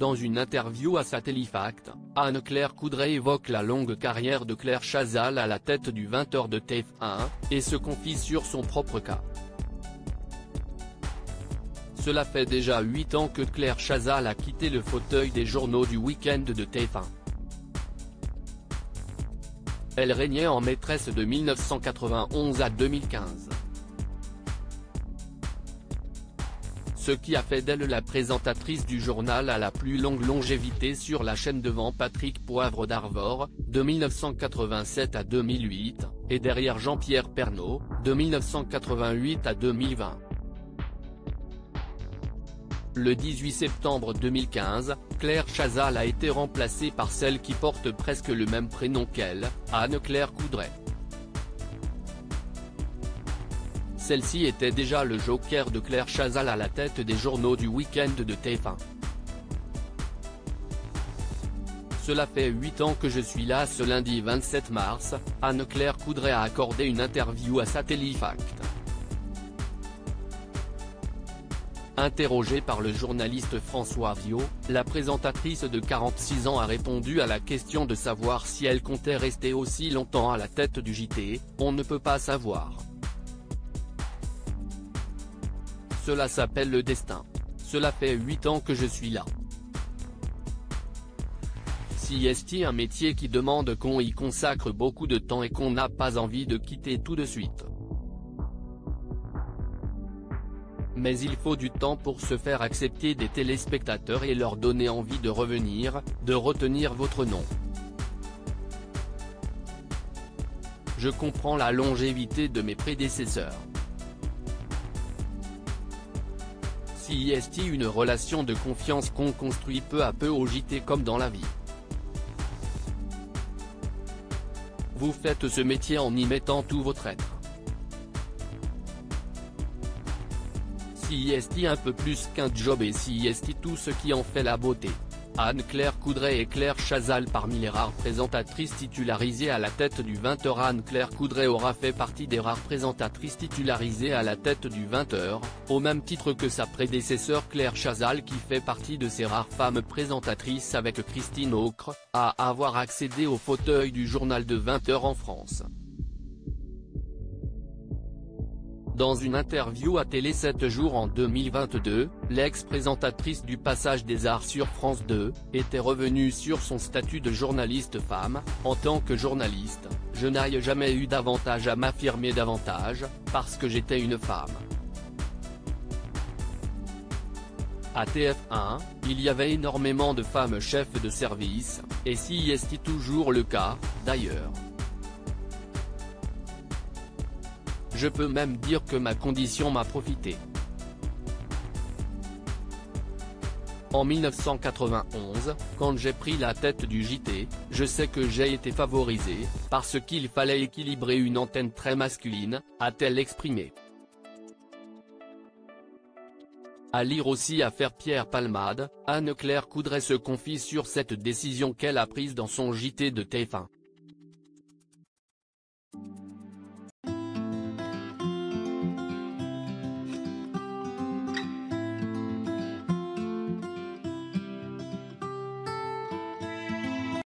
Dans une interview à Satellifact, Anne-Claire Coudray évoque la longue carrière de Claire Chazal à la tête du 20h de TF1, et se confie sur son propre cas. Cela fait déjà 8 ans que Claire Chazal a quitté le fauteuil des journaux du week-end de TF1. Elle régnait en maîtresse de 1991 à 2015. Ce qui a fait d'elle la présentatrice du journal à la plus longue longévité sur la chaîne devant Patrick Poivre d'Arvor, de 1987 à 2008, et derrière Jean-Pierre Pernaut, de 1988 à 2020. Le 18 septembre 2015, Claire Chazal a été remplacée par celle qui porte presque le même prénom qu'elle, Anne-Claire Coudray. Celle-ci était déjà le joker de Claire Chazal à la tête des journaux du week-end de TF1. Cela fait 8 ans que je suis là. Ce lundi 27 mars, Anne-Claire Coudray a accordé une interview à Satellifact. Interrogée par le journaliste François Viaud, la présentatrice de 46 ans a répondu à la question de savoir si elle comptait rester aussi longtemps à la tête du JT. On ne peut pas savoir. Cela s'appelle le destin. Cela fait 8 ans que je suis là. Si est un métier qui demande qu'on y consacre beaucoup de temps et qu'on n'a pas envie de quitter tout de suite. Mais il faut du temps pour se faire accepter des téléspectateurs et leur donner envie de revenir, de retenir votre nom. Je comprends la longévité de mes prédécesseurs. Si est une relation de confiance qu'on construit peu à peu au JT comme dans la vie. Vous faites ce métier en y mettant tout votre être. Si est un peu plus qu'un job et si est tout ce qui en fait la beauté. Anne-Claire Coudray et Claire Chazal. Parmi les rares présentatrices titularisées à la tête du 20h, Anne-Claire Coudray aura fait partie des rares présentatrices titularisées à la tête du 20h, au même titre que sa prédécesseur Claire Chazal, qui fait partie de ces rares femmes présentatrices avec Christine Ocre, à avoir accédé au fauteuil du journal de 20h en France. Dans une interview à Télé 7 jours en 2022, l'ex-présentatrice du Passage des Arts sur France 2, était revenue sur son statut de journaliste femme. En tant que journaliste, je n'ai jamais eu d'avantage à m'affirmer davantage, parce que j'étais une femme. À TF1, il y avait énormément de femmes chefs de service, et si est toujours le cas, d'ailleurs. Je peux même dire que ma condition m'a profité. En 1991, quand j'ai pris la tête du JT, je sais que j'ai été favorisée, parce qu'il fallait équilibrer une antenne très masculine, a-t-elle exprimé. À lire aussi Affaire Pierre Palmade, Anne-Claire Coudray se confie sur cette décision qu'elle a prise dans son JT de TF1.